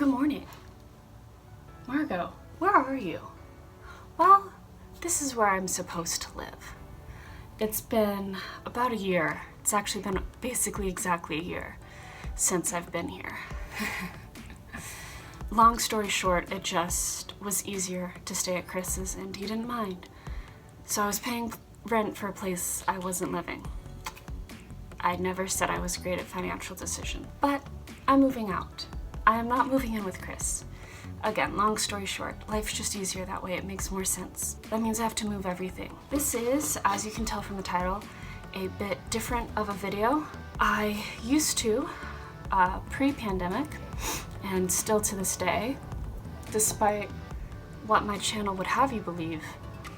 Good morning. Margot, where are you? Well, this is where I'm supposed to live. It's been about a year. It's actually been basically exactly a year since I've been here. Long story short, it just was easier to stay at Chris's and he didn't mind. So I was paying rent for a place I wasn't living. I never said I was great at financial decisions, but I'm moving out. I am not moving in with Chris. Again, long story short, life's just easier that way. It makes more sense. That means I have to move everything. This is, as you can tell from the title, a bit different of a video. I used to, pre-pandemic, and still to this day, despite what my channel would have you believe,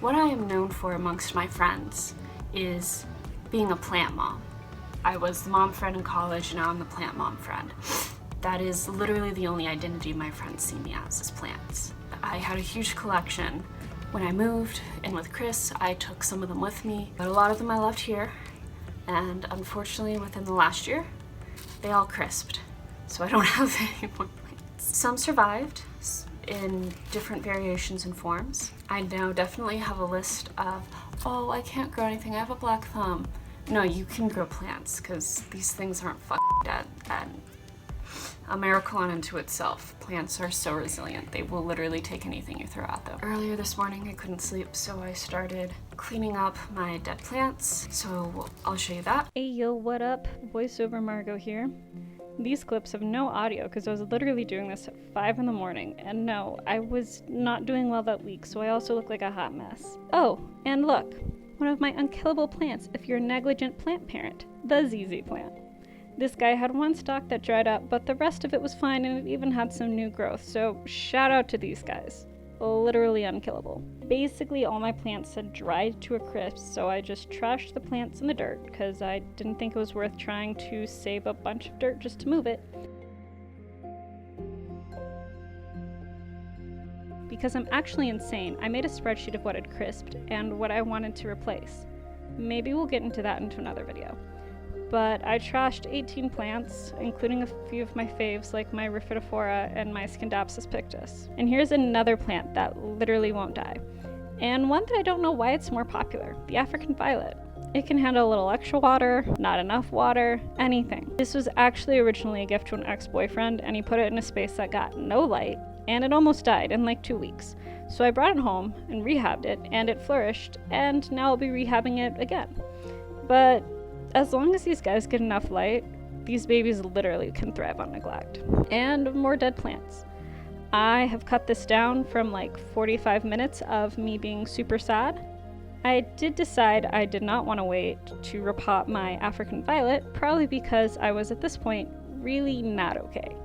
what I am known for amongst my friends is being a plant mom. I was the mom friend in college, now I'm the plant mom friend. That is literally the only identity my friends see me as, is plants. I had a huge collection. When I moved in with Chris, I took some of them with me, but a lot of them I left here, and unfortunately within the last year, they all crisped, so I don't have any more plants. Some survived in different variations and forms. I now definitely have a list of, oh, I can't grow anything, I have a black thumb. No, you can grow plants, because these things aren't fucking dead, and a miracle unto itself. Plants are so resilient. They will literally take anything you throw at them. Earlier this morning, I couldn't sleep, so I started cleaning up my dead plants. So I'll show you that. Hey yo, what up? Voiceover Margot here. These clips have no audio because I was literally doing this at 5 in the morning. And no, I was not doing well that week, so I also look like a hot mess. Oh, and look, one of my unkillable plants if you're a negligent plant parent, the ZZ plant. This guy had one stalk that dried up, but the rest of it was fine and it even had some new growth, so shout out to these guys. Literally unkillable. Basically all my plants had dried to a crisp, so I just trashed the plants in the dirt because I didn't think it was worth trying to save a bunch of dirt just to move it. Because I'm actually insane, I made a spreadsheet of what had crisped and what I wanted to replace. Maybe we'll get into that into another video. But I trashed 18 plants, including a few of my faves like my Rhiphidophora and my Scindapsus pictus. And here's another plant that literally won't die. And one that I don't know why it's more popular, the African violet. It can handle a little extra water, not enough water, anything. This was actually originally a gift to an ex-boyfriend, and he put it in a space that got no light, and it almost died in like 2 weeks. So I brought it home and rehabbed it, and it flourished, and now I'll be rehabbing it again. But as long as these guys get enough light, these babies literally can thrive on neglect. And more dead plants. I have cut this down from like 45 minutes of me being super sad. I did decide I did not want to wait to repot my African violet, probably because I was at this point really not okay.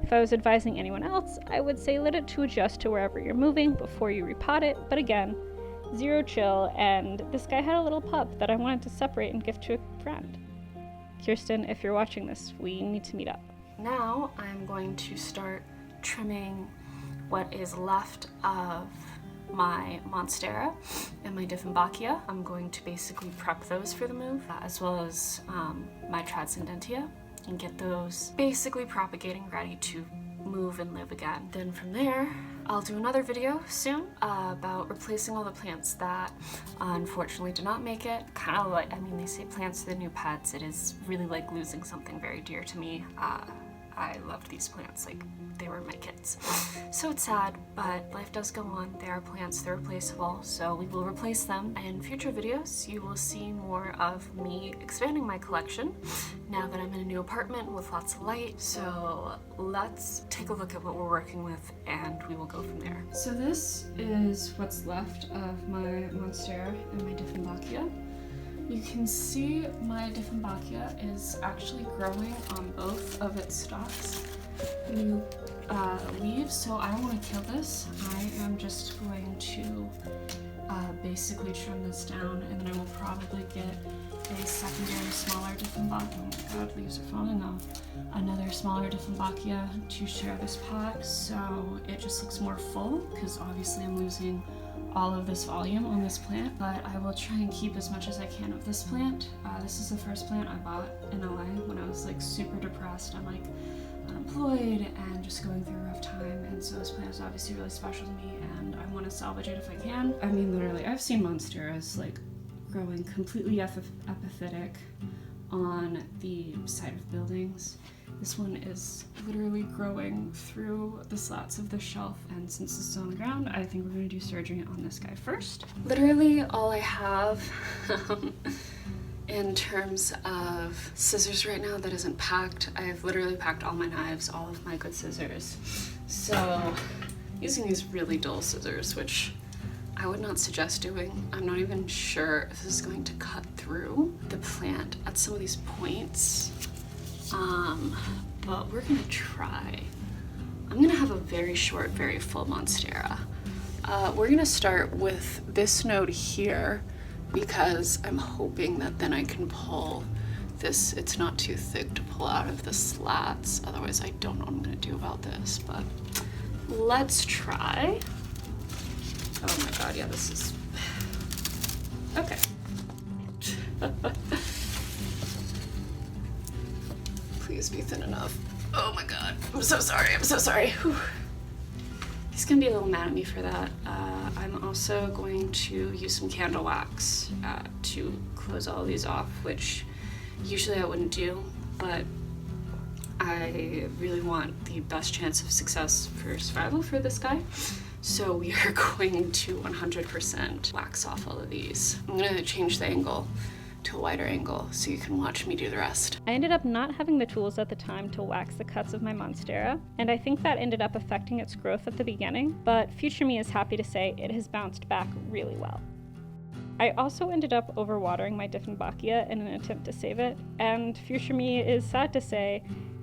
If I was advising anyone else, I would say let it to adjust to wherever you're moving before you repot it, but again, zero chill, and this guy had a little pup that I wanted to separate and give to a friend. Kirsten, if you're watching this, we need to meet up. Now I'm going to start trimming what is left of my Monstera and my Dieffenbachia. I'm going to basically prep those for the move, as well as my Transcendentia, and get those basically propagating, ready to move and live again. Then from there, I'll do another video soon about replacing all the plants that unfortunately did not make it. Kind of like, I mean, they say plants are the new pets. It is really like losing something very dear to me. I loved these plants like they were my kids. So it's sad, but life does go on. They are plants, they're replaceable, so we will replace them. In future videos, you will see more of me expanding my collection now that I'm in a new apartment with lots of light. So let's take a look at what we're working with and we will go from there. So this is what's left of my Monstera and my Dieffenbachia. You can see my Dieffenbachia is actually growing on both of its stalks. New leaves, so I don't want to kill this. I am just going to basically trim this down, and then I will probably get a secondary smaller Dieffenbachia. Oh my god, leaves are falling off. Another smaller Dieffenbachia to share this pot, so it just looks more full, because obviously I'm losing all of this volume on this plant, but I will try and keep as much as I can of this plant. This is the first plant I bought in LA when I was like super depressed. I'm like unemployed and just going through a rough time, and so this plant is obviously really special to me and I want to salvage it if I can. I mean, literally, I've seen monsteras like growing completely epiphytic on the side of buildings. This one is literally growing through the slats of the shelf, and since this is on the ground, I think we're gonna do surgery on this guy first. Literally all I have in terms of scissors right now that isn't packed. I've literally packed all my knives, all of my good scissors. So using these really dull scissors, which I would not suggest doing. I'm not even sure if this is going to cut through the plant at some of these points. But we're gonna try. I'm gonna have a very short, very full monstera. We're gonna start with this node here because I'm hoping that then I can pull this. It's not too thick to pull out of the slats. Otherwise, I don't know what I'm gonna do about this, but let's try. Oh my God, yeah, this is, okay. Please be thin enough. Oh my God, I'm so sorry, I'm so sorry. Whew. He's gonna be a little mad at me for that. I'm also going to use some candle wax to close all of these off, which usually I wouldn't do, but I really want the best chance of success for survival for this guy. So we are going to 100% wax off all of these. I'm gonna change the angle to a wider angle so you can watch me do the rest. I ended up not having the tools at the time to wax the cuts of my monstera, and I think that ended up affecting its growth at the beginning, but future me is happy to say it has bounced back really well. I also ended up overwatering my Dieffenbachia in an attempt to save it, and future me is sad to say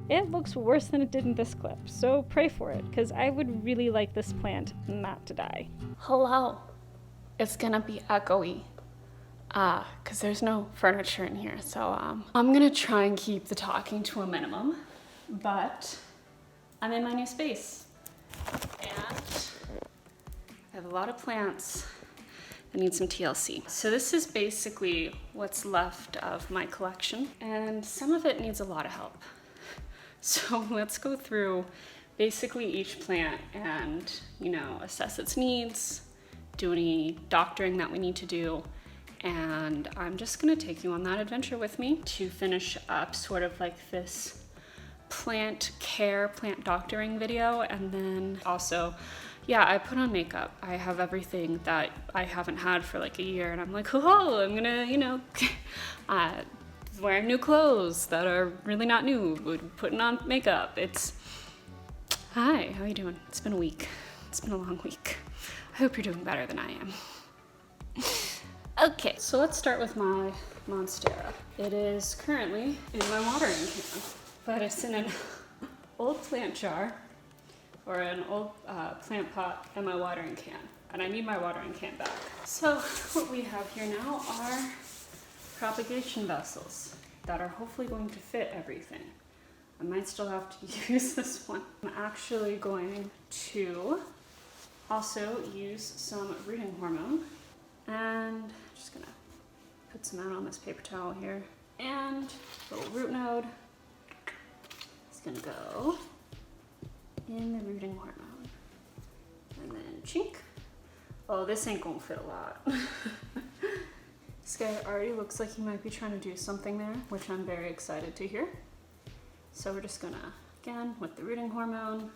it looks worse than it did in this clip, so pray for it, because I would really like this plant not to die. Hello. It's gonna be echoey. Because there's no furniture in here, so I'm gonna try and keep the talking to a minimum, but I'm in my new space, and I have a lot of plants that need some TLC. So this is basically what's left of my collection, and some of it needs a lot of help. So let's go through basically each plant and, you know, assess its needs, do any doctoring that we need to do, and I'm just gonna take you on that adventure with me to finish up sort of like this plant care, plant doctoring video. And then also, yeah, I put on makeup. I have everything that I haven't had for like a year, and I'm like, oh, I'm gonna, you know, wearing new clothes that are really not new, putting on makeup. It's, hi, how you doing? It's been a week. It's been a long week. I hope you're doing better than I am. Okay, so let's start with my monstera. It is currently in my watering can, but it's in an old plant jar or an old plant pot in my watering can, and I need my watering can back. So what we have here now are propagation vessels that are hopefully going to fit everything. I might still have to use this one. I'm actually going to also use some rooting hormone, and just gonna put some out on this paper towel here, and a little root node is gonna go in the rooting hormone, and then chink. Oh, this ain't gonna fit a lot. This guy already looks like he might be trying to do something there, which I'm very excited to hear. So we're just gonna, again, with the rooting hormone,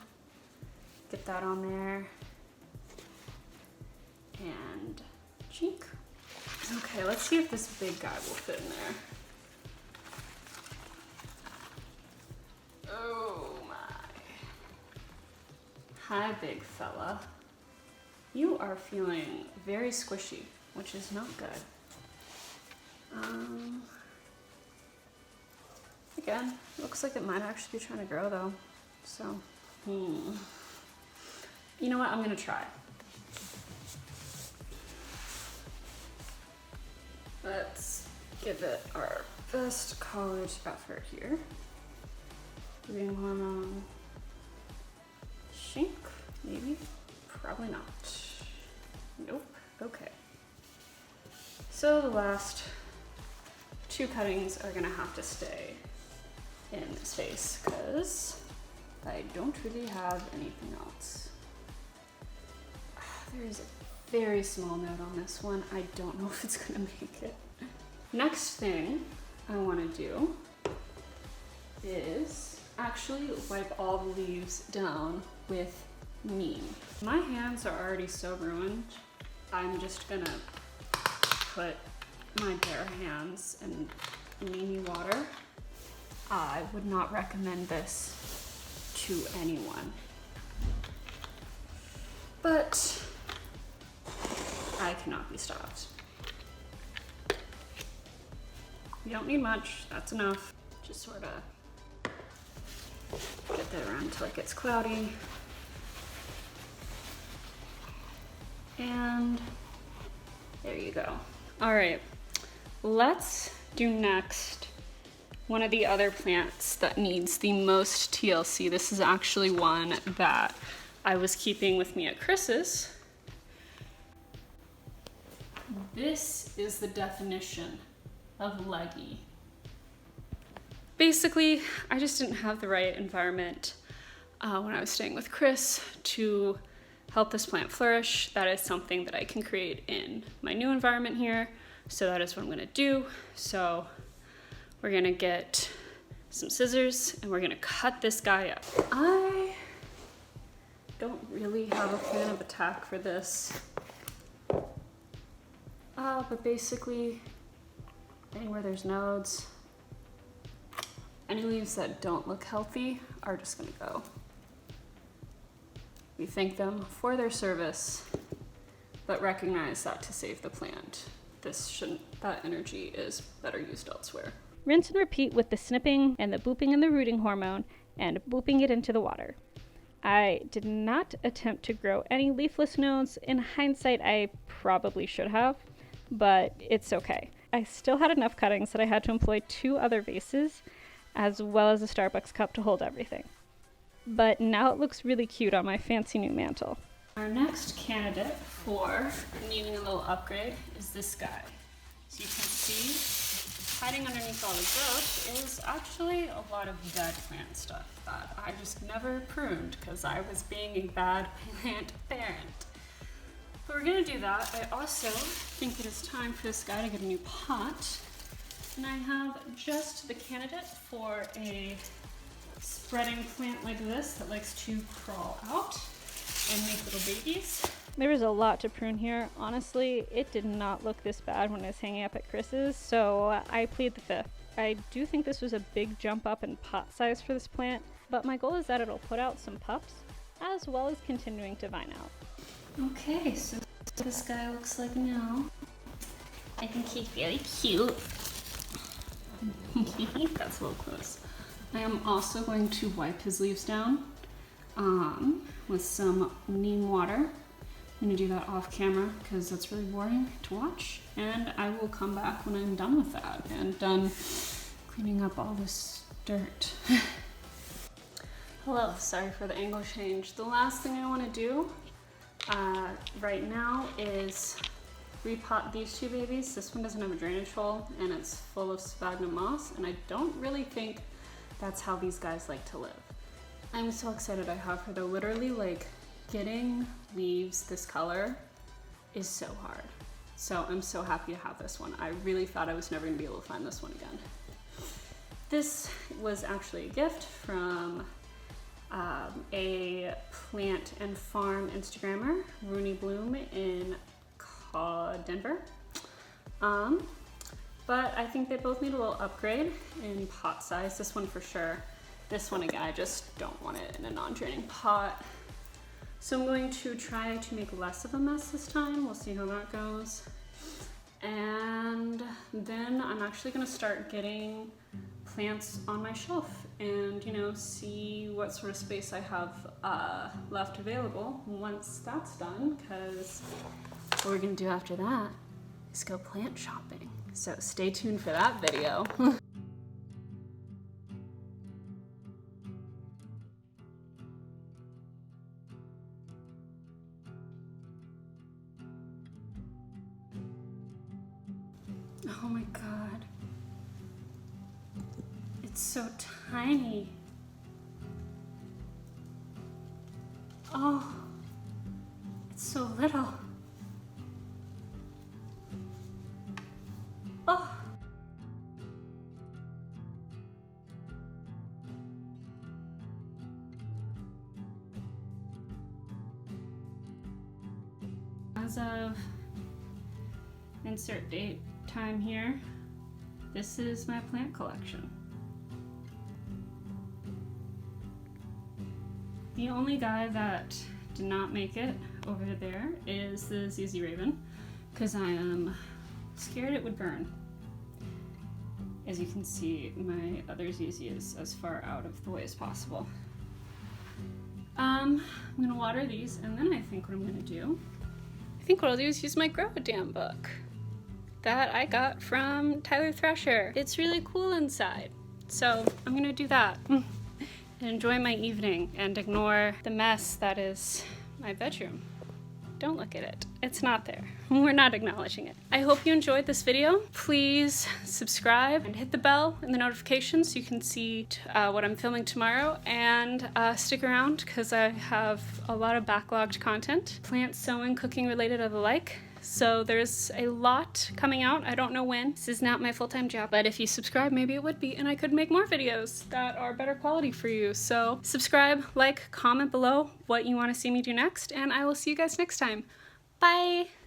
get that on there, and chink. Okay, let's see if this big guy will fit in there. Oh my. Hi, big fella. You are feeling very squishy, which is not good. Again, looks like it might actually be trying to grow though. So, you know what? I'm gonna try. Let's give it our best college effort here. Rooting hormone. Shink, maybe? Probably not. Nope. So the last 2 cuttings are gonna have to stay in this vase because I don't really have anything else. There is a very small note on this one. I don't know if it's gonna make it. Next thing I wanna do is actually wipe all the leaves down with neem. My hands are already so ruined. I'm just gonna put my bare hands in neemy water. I would not recommend this to anyone. But I cannot be stopped. You don't need much, that's enough. Just sort of get that around until it gets cloudy. And there you go. All right, let's do next one of the other plants that needs the most TLC. This is actually one that I was keeping with me at Chris's. This is the definition of leggy. Basically, I just didn't have the right environment when I was staying with Chris to help this plant flourish. That is something that I can create in my new environment here. So that is what I'm gonna do. So we're gonna get some scissors and we're gonna cut this guy up. I don't really have a plan of attack for this. But basically, anywhere there's nodes, any leaves that don't look healthy are just gonna go. We thank them for their service, but recognize that to save the plant, that energy is better used elsewhere. Rinse and repeat with the snipping and the booping and the rooting hormone and booping it into the water. I did not attempt to grow any leafless nodes. In hindsight, I probably should have, but it's okay. I still had enough cuttings that I had to employ 2 other vases, as well as a Starbucks cup to hold everything. But now it looks really cute on my fancy new mantle. Our next candidate for needing a little upgrade is this guy. As you can see, hiding underneath all the growth is actually a lot of dead plant stuff that I just never pruned because I was being a bad plant parent. But we're gonna do that. I also think it is time for this guy to get a new pot. And I have just the candidate for a spreading plant like this that likes to crawl out and make little babies. There was a lot to prune here. Honestly, it did not look this bad when I was hanging up at Chris's, so I plead the fifth. I do think this was a big jump up in pot size for this plant, but my goal is that it'll put out some pups, as well as continuing to vine out. Okay, so this guy looks like now. I think he's very cute. That's a little close. I am also going to wipe his leaves down with some neem water. I'm gonna do that off camera because that's really boring to watch. And I will come back when I'm done with that and done cleaning up all this dirt. Hello, sorry for the angle change. The last thing I wanna do right now is repot these 2 babies. This one doesn't have a drainage hole and it's full of sphagnum moss, and I don't really think that's how these guys like to live. I'm so excited I have her though. Literally, like, getting leaves this color is so hard. So I'm so happy to have this one. I really thought I was never gonna be able to find this one again. This was actually a gift from a plant and farm Instagrammer, Rooney Bloom in Denver. But I think they both need a little upgrade in pot size. This one for sure. This one again, I just don't want it in a non-draining pot. So I'm going to try to make less of a mess this time. We'll see how that goes. And then I'm actually gonna start getting plants on my shelf and, you know, see what sort of space I have left available once that's done, because what we're gonna do after that is go plant shopping. So stay tuned for that video. Oh my god. It's so tiny. Oh, it's so little. Oh. As of insert date time here, this is my plant collection. The only guy that did not make it over there is the ZZ Raven, because I am scared it would burn. As you can see, my other ZZ is as far out of the way as possible. I'm gonna water these, and then I think what I'm gonna do, what I'll do is use my Grow a Damn book that I got from Tyler Thrasher. It's really cool inside, so I'm gonna do that. And enjoy my evening and ignore the mess that is my bedroom. Don't look at it. It's not there. We're not acknowledging it. I hope you enjoyed this video. Please subscribe and hit the bell and the notifications so you can see what I'm filming tomorrow, and stick around because I have a lot of backlogged content. Plant, sewing, cooking related or the like. So there's a lot coming out. I don't know when. This is not my full-time job, but if you subscribe, maybe it would be, and I could make more videos that are better quality for you. So subscribe, like, comment below what you want to see me do next, and I will see you guys next time. Bye!